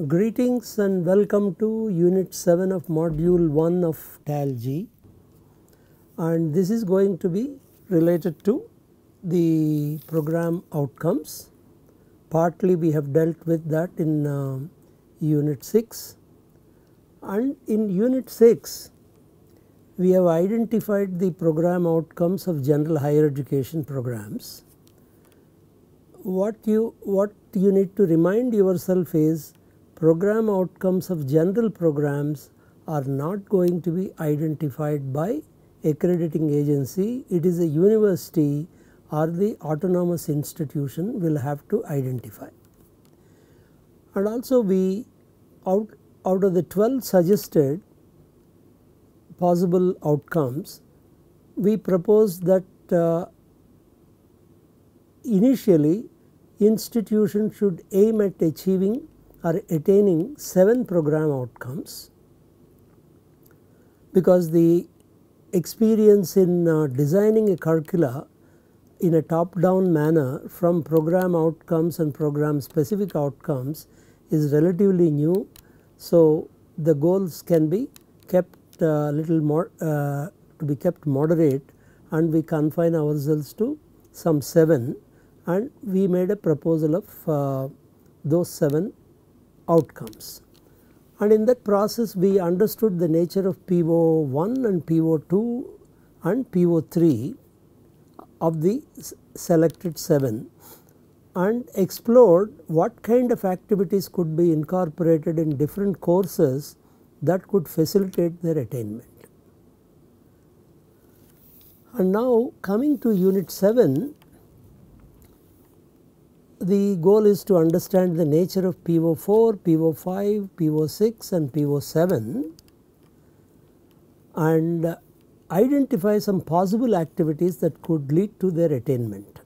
Greetings and welcome to Unit 7 of Module 1 of TALG, and this is going to be related to the program outcomes. Partly we have dealt with that in Unit 6, and in Unit 6 we have identified the program outcomes of general higher education programs. What you need to remind yourself is program outcomes of general programs are not going to be identified by accrediting agency. It is a university or the autonomous institution will have to identify. And also we out of the 12 suggested possible outcomes, we propose that initially institution should aim at achieving or attaining 7 program outcomes, because the experience in designing a curricula in a top down manner from program outcomes and program specific outcomes is relatively new. So, the goals can be kept little more to be kept moderate, and we confine ourselves to some 7, and we made a proposal of those 7 outcomes. And in that process we understood the nature of PO1 and PO2 and PO3 of the selected 7, and explored what kind of activities could be incorporated in different courses that could facilitate their attainment. And now coming to Unit 7, the goal is to understand the nature of PO4, PO5, PO6 and PO7 and identify some possible activities that could lead to their attainment.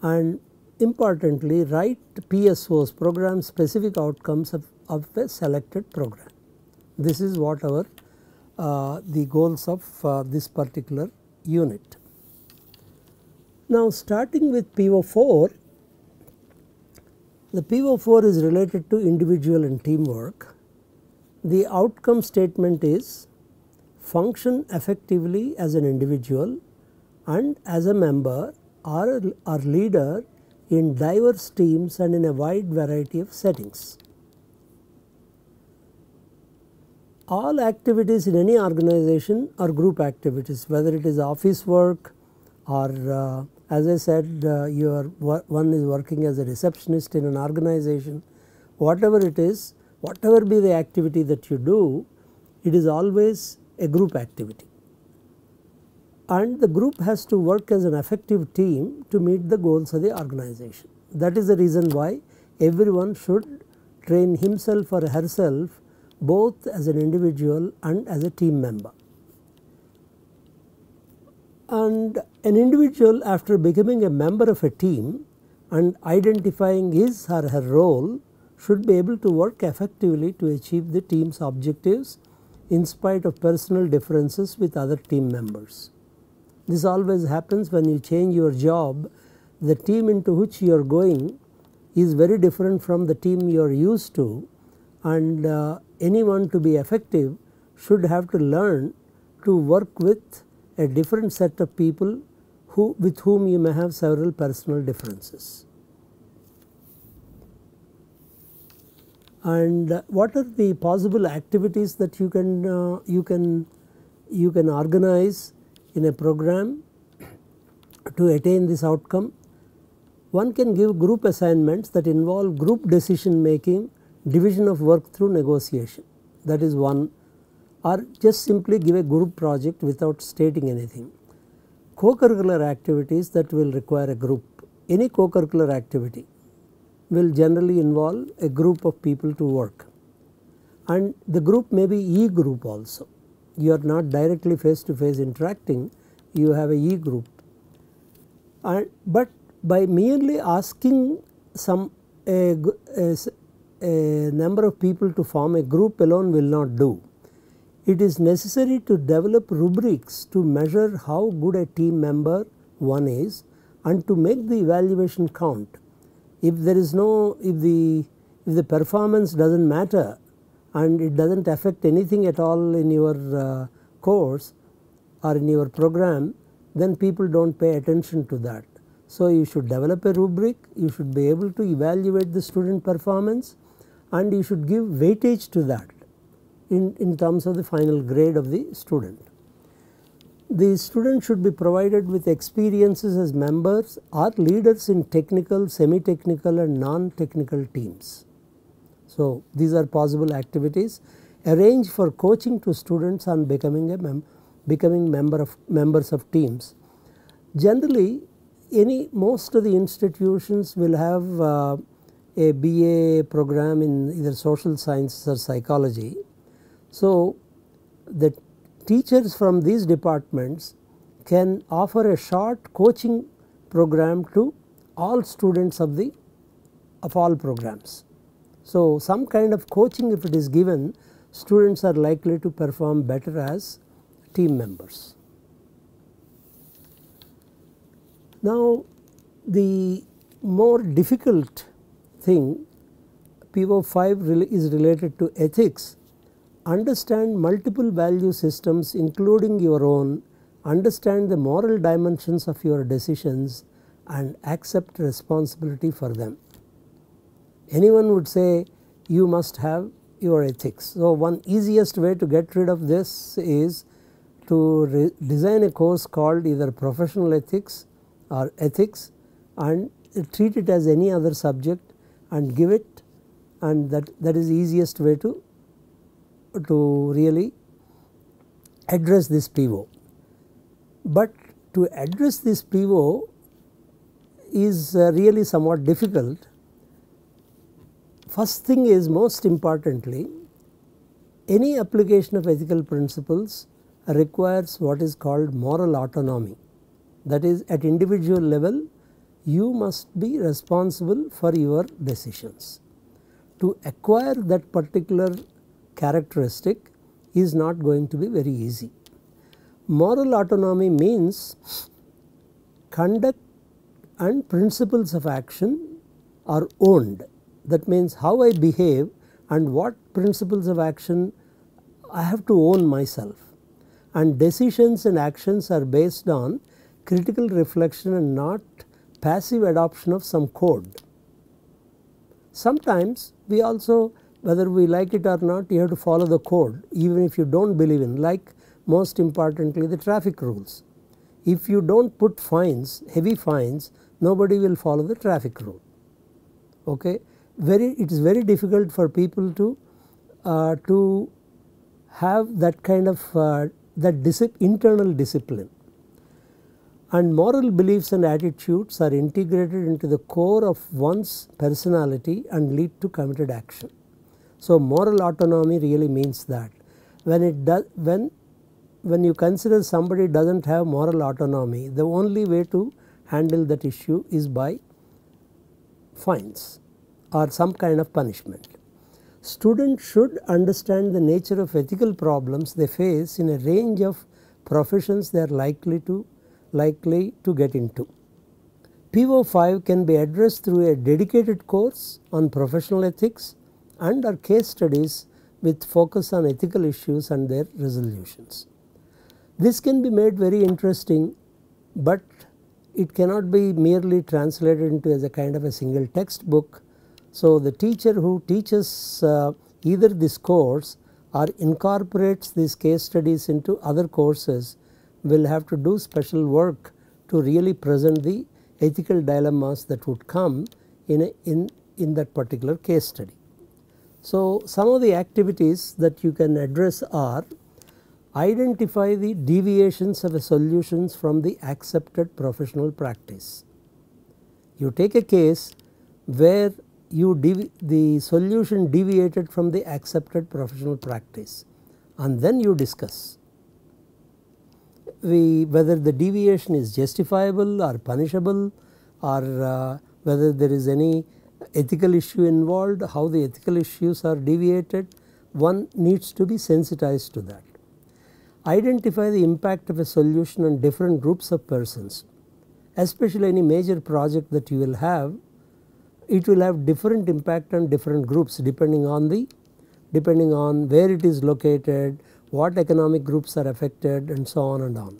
And importantly, write PSOs, program specific outcomes of a selected program. This is what our the goals of this particular unit. Now starting with PO4, the PO4 is related to individual and teamwork. The outcome statement is function effectively as an individual and as a member or leader in diverse teams and in a wide variety of settings. All activities in any organization are group activities, whether it is office work or as I said, one is working as a receptionist in an organization. Whatever it is, whatever be the activity that you do, it is always a group activity, and the group has to work as an effective team to meet the goals of the organization. That is the reason why everyone should train himself or herself both as an individual and as a team member. And an individual, after becoming a member of a team and identifying his or her role, should be able to work effectively to achieve the team's objectives in spite of personal differences with other team members. This always happens when you change your job. The team into which you are going is very different from the team you are used to, and anyone to be effective should have to learn to work with a different set of people with whom you may have several personal differences. And what are the possible activities that you can organize in a program to attain this outcome? One can give group assignments that involve group decision making, division of work through negotiation, that is one, or just simply give a group project without stating anything. Co-curricular activities that will require a group. Any co-curricular activity will generally involve a group of people to work. and the group may be E group also. You are not directly face to face interacting, you have a E group. But by merely asking a number of people to form a group alone will not do. It is necessary to develop rubrics to measure how good a team member one is and to make the evaluation count. If there is no, if the performance does not matter and it does not affect anything at all in your course or in your program, then people do not pay attention to that. So, you should develop a rubric, you should be able to evaluate the student performance, and you should give weightage to that in terms of the final grade of the student. The student should be provided with experiences as members or leaders in technical, semi-technical and non-technical teams. So, these are possible activities. Arrange for coaching to students on becoming members of teams. Generally, most of the institutions will have a BA program in either social sciences or psychology. So, the teachers from these departments can offer a short coaching program to all students of all programs. So, some kind of coaching, if it is given, students are likely to perform better as team members. Now, the more difficult thing, PO5 is related to ethics. Understand multiple value systems including your own, understand the moral dimensions of your decisions and accept responsibility for them. Anyone would say you must have your ethics. So, one easiest way to get rid of this is to design a course called either professional ethics or ethics and treat it as any other subject and give it, and that is the easiest way to really address this PO. But to address this PO is really somewhat difficult. First thing is, most importantly, any application of ethical principles requires what is called moral autonomy. That is, at individual level you must be responsible for your decisions. To acquire that particular characteristic is not going to be very easy. Moral autonomy means conduct and principles of action are owned. That means how I behave and what principles of action I have to own myself, and decisions and actions are based on critical reflection and not passive adoption of some code. Sometimes we also, whether we like it or not, you have to follow the code even if you do not believe in, like most importantly the traffic rules. If you do not put fines, heavy fines, nobody will follow the traffic rule. Okay? It is very difficult for people to have that kind of internal discipline. And moral beliefs and attitudes are integrated into the core of one's personality and lead to committed action. So, moral autonomy really means that when you consider somebody does not have moral autonomy, the only way to handle that issue is by fines or some kind of punishment. Students should understand the nature of ethical problems they face in a range of professions they are likely to get into. PO5 can be addressed through a dedicated course on professional ethics and or case studies with focus on ethical issues and their resolutions. This can be made very interesting, but it cannot be merely translated into as a kind of a single textbook. So, the teacher who teaches either this course or incorporates these case studies into other courses will have to do special work to really present the ethical dilemmas that would come in that particular case study. So, some of the activities that you can address are: identify the deviations of the solutions from the accepted professional practice. You take a case where the solution deviated from the accepted professional practice, and then you discuss whether the deviation is justifiable or punishable, or whether there is any ethical issue involved, how the ethical issues are deviated. One needs to be sensitized to that. Identify the impact of a solution on different groups of persons, especially any major project that you will have. It will have different impact on different groups depending on where it is located, what economic groups are affected, and so on and on.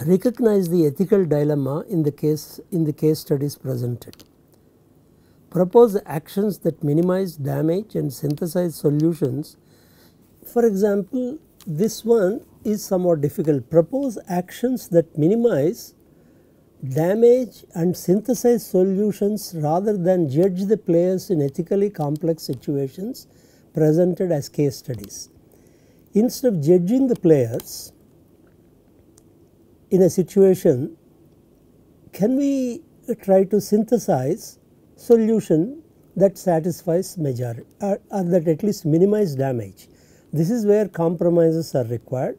Recognize the ethical dilemma in the case studies presented. Propose actions that minimize damage and synthesize solutions. For example, this one is somewhat difficult. Propose actions that minimize damage and synthesize solutions rather than judge the players in ethically complex situations presented as case studies. Instead of judging the players in a situation, can we try to synthesize solution that satisfies majority, or that at least minimize damage? This is where compromises are required,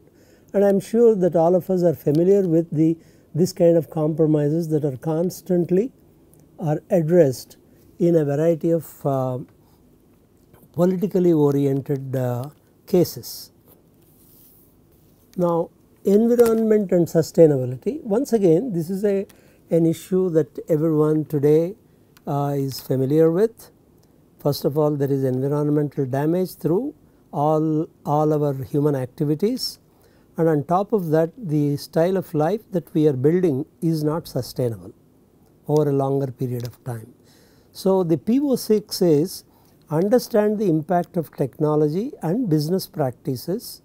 and I am sure that all of us are familiar with this kind of compromises that are constantly addressed in a variety of politically oriented cases. Now, environment and sustainability, once again this is an issue that everyone today is familiar with. First of all, there is environmental damage through all our human activities, and on top of that the style of life that we are building is not sustainable over a longer period of time. So, the PO6 is understand the impact of technology and business practices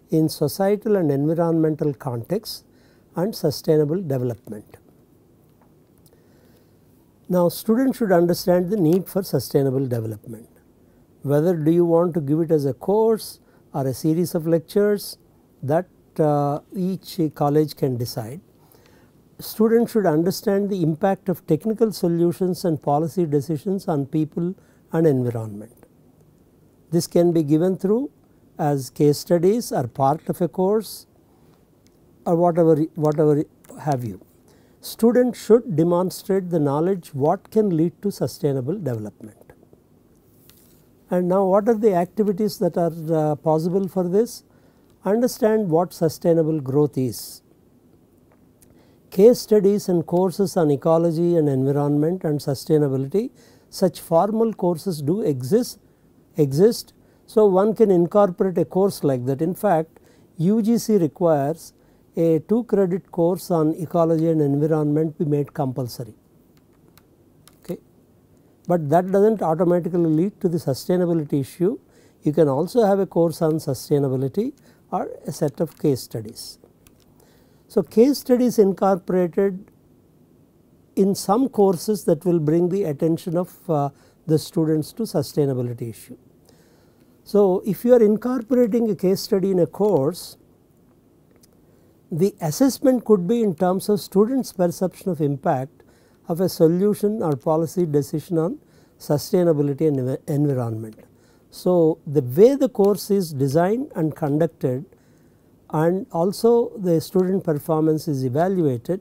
in societal and environmental contexts and sustainable development. Now, students should understand the need for sustainable development. Whether do you want to give it as a course or a series of lectures, that each college can decide. Students should understand the impact of technical solutions and policy decisions on people and environment. This can be given through as case studies or part of a course or whatever have you. Students should demonstrate the knowledge what can lead to sustainable development. And now, what are the activities that are possible for this? Understand what sustainable growth is. Case studies and courses on ecology and environment and sustainability, such formal courses do exist. So, one can incorporate a course like that. In fact, UGC requires a 2-credit course on ecology and environment be made compulsory. Okay. But that does not automatically lead to the sustainability issue. You can also have a course on sustainability or a set of case studies. So, case studies incorporated in some courses that will bring the attention of the students to sustainability issue. So, if you are incorporating a case study in a course, the assessment could be in terms of students' perception of impact of a solution or policy decision on sustainability and environment. So, the way the course is designed and conducted and also the student performance is evaluated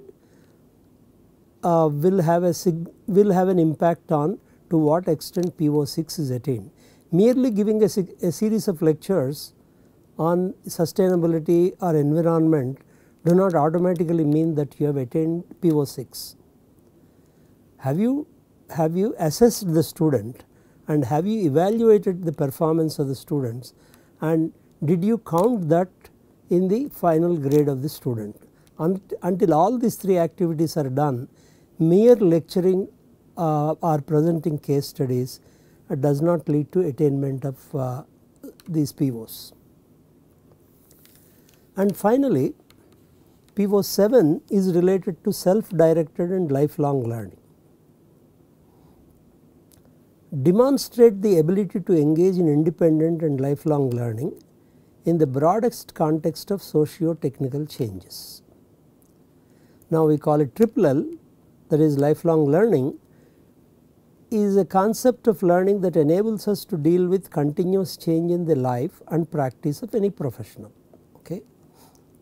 will have an impact on to what extent PO6 is attained. Merely giving a series of lectures on sustainability or environment do not automatically mean that you have attained PO6. Have you assessed the student and have you evaluated the performance of the students, and did you count that in the final grade of the student? Until all these 3 activities are done, mere lecturing or presenting case studies does not lead to attainment of these POs. And finally, PO7 is related to self-directed and lifelong learning. Demonstrate the ability to engage in independent and lifelong learning in the broadest context of socio-technical changes. Now, we call it triple L, that is lifelong learning. is a concept of learning that enables us to deal with continuous change in the life and practice of any professional. Okay.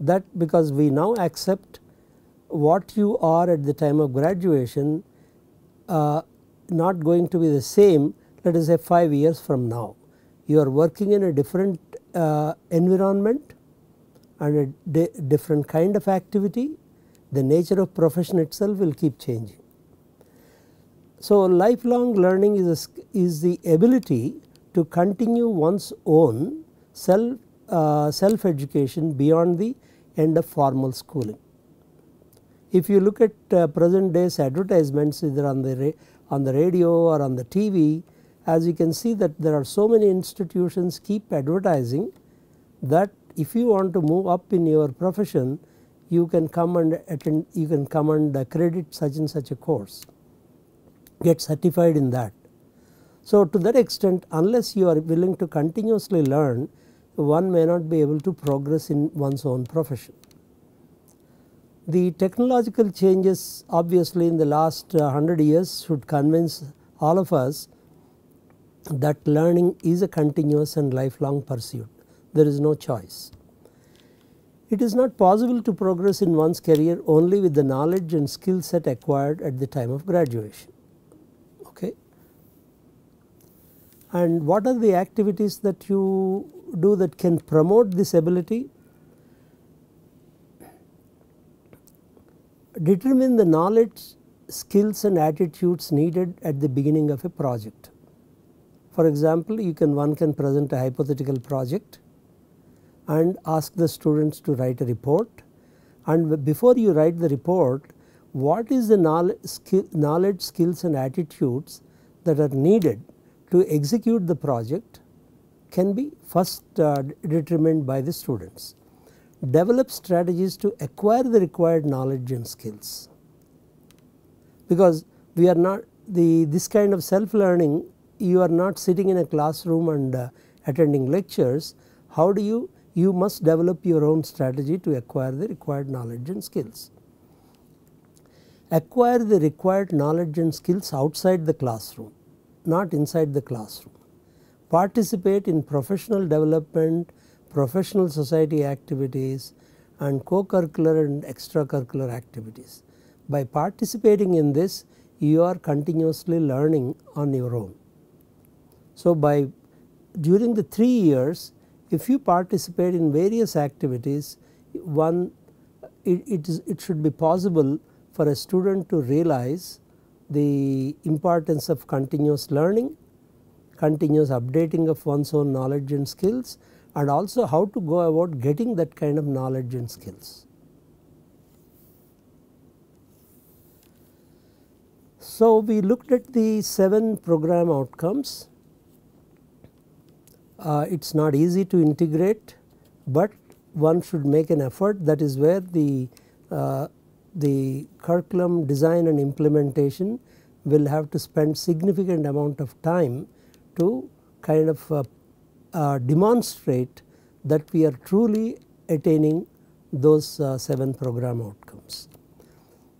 That because we now accept what you are at the time of graduation not going to be the same, let us say 5 years from now. You are working in a different environment and a different kind of activity, the nature of profession itself will keep changing. So, lifelong learning is the ability to continue one's own self education beyond the end of formal schooling. If you look at present days advertisements either on the radio or on the TV, as you can see that there are so many institutions keep advertising that if you want to move up in your profession, you can come and attend, you can come and credit such and such a course, get certified in that. So, to that extent, unless you are willing to continuously learn, one may not be able to progress in one's own profession. The technological changes obviously in the last 100 years should convince all of us that learning is a continuous and lifelong pursuit. There is no choice. It is not possible to progress in one's career only with the knowledge and skill set acquired at the time of graduation. Okay. And what are the activities that you do that can promote this ability? Determine the knowledge, skills and attitudes needed at the beginning of a project. For example, one can present a hypothetical project and ask the students to write a report, and before you write the report, what is the knowledge, skills and attitudes that are needed to execute the project can be first determined by the students. Develop strategies to acquire the required knowledge and skills, because we are not this kind of self learning, you are not sitting in a classroom and attending lectures. How do you must develop your own strategy to acquire the required knowledge and skills. Acquire the required knowledge and skills outside the classroom, not inside the classroom. Participate in professional development, professional society activities and co-curricular and extracurricular activities. By participating in this, you are continuously learning on your own. So, during the 3 years, if you participate in various activities, it should be possible for a student to realize the importance of continuous learning, continuous updating of one's own knowledge and skills, and also how to go about getting that kind of knowledge and skills. So, we looked at the 7 program outcomes. It is not easy to integrate, but one should make an effort. That is where the curriculum design and implementation will have to spend significant amount of time to kind of demonstrate that we are truly attaining those 7 program outcomes.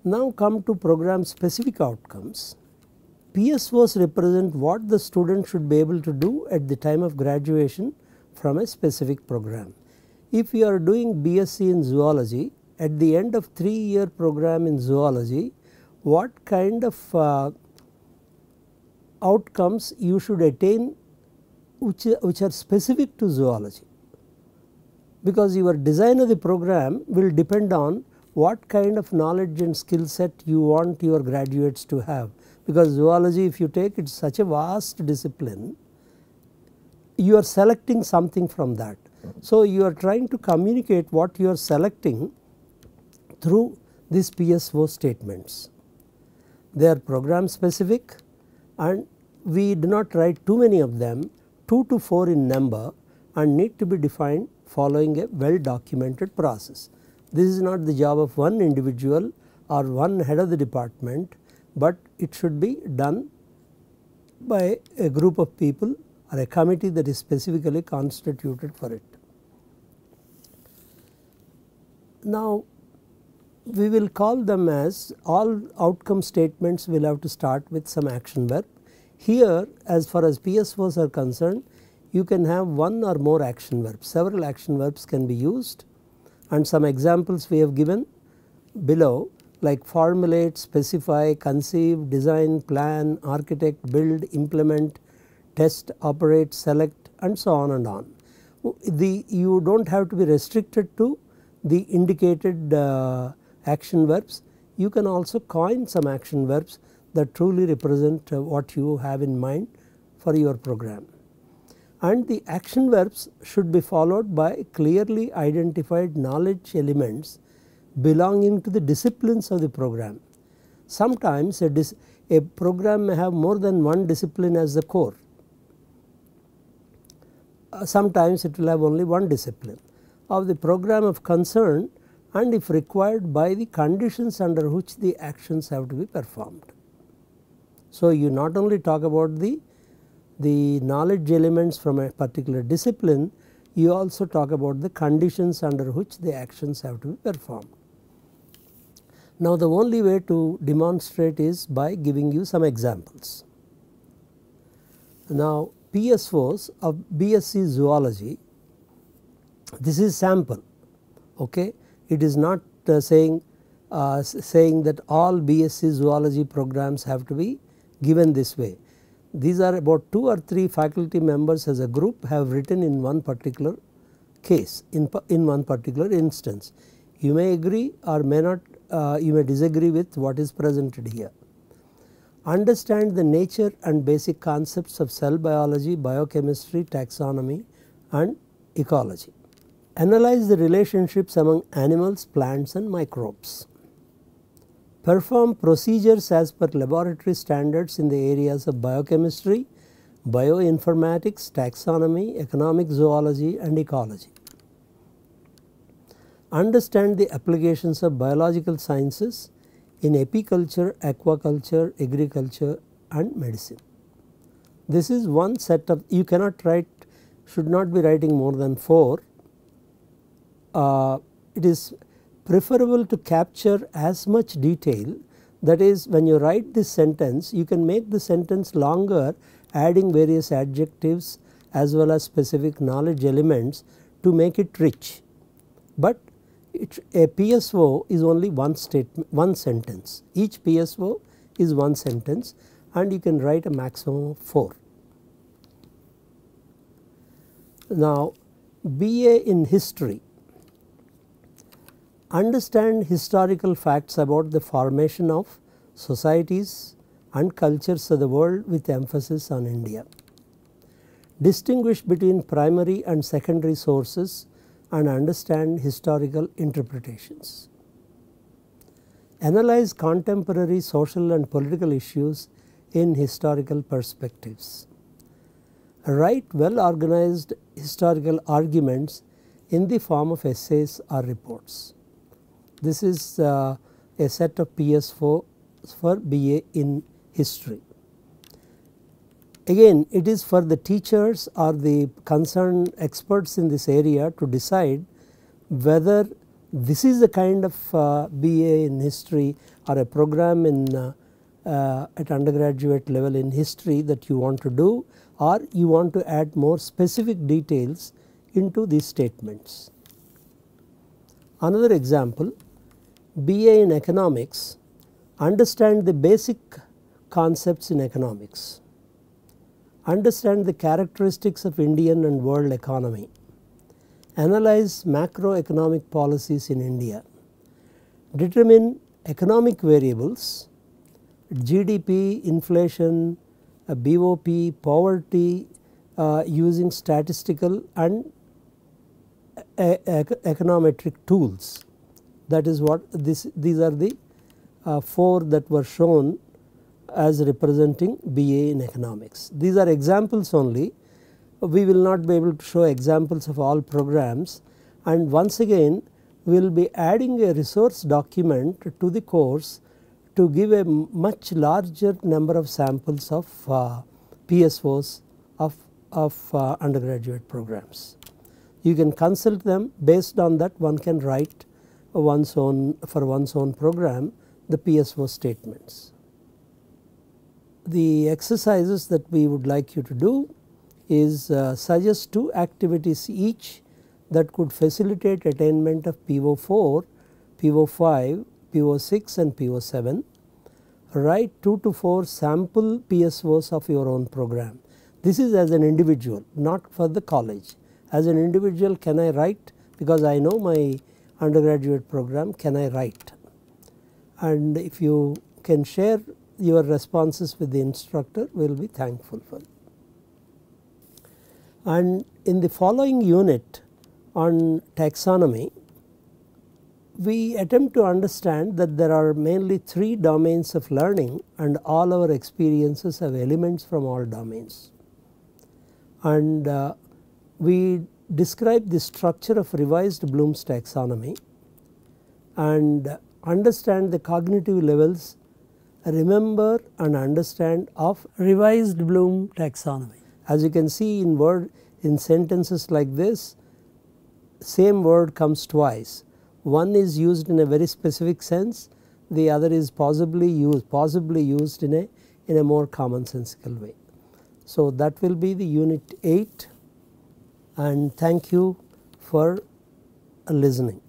Now come to program specific outcomes. PSOs represent what the student should be able to do at the time of graduation from a specific program. If you are doing BSc in zoology, at the end of 3-year program in zoology, what kind of outcomes you should attain which are specific to zoology, because your design of the program will depend on what kind of knowledge and skill set you want your graduates to have. Because zoology, if you take, it is such a vast discipline, you are selecting something from that. So, you are trying to communicate what you are selecting through these PSO statements. They are program specific and we do not write too many of them, 2 to 4 in number, and need to be defined following a well documented process. This is not the job of one individual or one head of the department, but it should be done by a group of people or a committee that is specifically constituted for it. Now, we will call them as all outcome statements will have to start with some action verb. Here as far as PSOs are concerned, you can have one or more action verbs, several action verbs can be used, and some examples we have given below like formulate, specify, conceive, design, plan, architect, build, implement, test, operate, select, and so on and on. You do not have to be restricted to the indicated action verbs. You can also coin some action verbs that truly represent what you have in mind for your program. And the action verbs should be followed by clearly identified knowledge elements belonging to the disciplines of the program. Sometimes a program may have more than one discipline as the core. Sometimes it will have only one discipline of the program of concern, and if required by the conditions under which the actions have to be performed. So, you not only talk about the knowledge elements from a particular discipline, you also talk about the conditions under which the actions have to be performed. Now, the only way to demonstrate is by giving you some examples. Now, PSOs of BSc Zoology, this is sample, okay. It is not saying that all BSc Zoology programs have to be given this way. These are about 2 or 3 faculty members as a group have written in one particular case, in one particular instance. You may agree or may not, you may disagree with what is presented here. Understand the nature and basic concepts of cell biology, biochemistry, taxonomy and ecology. Analyze the relationships among animals, plants and microbes. Perform procedures as per laboratory standards in the areas of biochemistry, bioinformatics, taxonomy, economic zoology and ecology. Understand the applications of biological sciences in apiculture, aquaculture, agriculture and medicine. This is one set of, you cannot write, should not be writing more than 4. It is preferable to capture as much detail, that is when you write this sentence you can make the sentence longer, adding various adjectives as well as specific knowledge elements to make it rich. But a PSO is only one statement, one sentence. Each PSO is one sentence and you can write a maximum of 4. Now, BA in history. Understand historical facts about the formation of societies and cultures of the world with emphasis on India. Distinguish between primary and secondary sources and understand historical interpretations. Analyze contemporary social and political issues in historical perspectives. Write well organized historical arguments in the form of essays or reports. This is a set of PSO for BA in history. Again, it is for the teachers or the concerned experts in this area to decide whether this is the kind of BA in history or a program in at undergraduate level in history that you want to do, or you want to add more specific details into these statements. Another example, BA in economics, understand the basic concepts in economics. Understand the characteristics of Indian and world economy. Analyze macroeconomic policies in India. Determine economic variables, GDP, inflation, BOP, poverty using statistical and econometric tools. That is what these are the 4 that were shown as representing BA in economics. These are examples only. We will not be able to show examples of all programs, and once again we will be adding a resource document to the course to give a much larger number of samples of PSOs of undergraduate programs. You can consult them. Based on that one can write for one's own program the PSO statements. the exercises that we would like you to do is suggest 2 activities each that could facilitate attainment of PO4, PO5, PO6 and PO7. Write 2 to 4 sample PSOs of your own program. This is as an individual, not for the college. As an individual, can I write? Because I know my undergraduate program, can I write? And if you can share your responses with the instructor, we will be thankful for it. And in the following unit on taxonomy, we attempt to understand that there are mainly 3 domains of learning and all our experiences have elements from all domains. And we describe the structure of revised Bloom's taxonomy and understand the cognitive levels, remember and understand of revised Bloom taxonomy. As you can see in sentences like this, same word comes twice. One is used in a very specific sense, the other is possibly used in a more commonsensical way. So that will be the unit 8, and thank you for listening.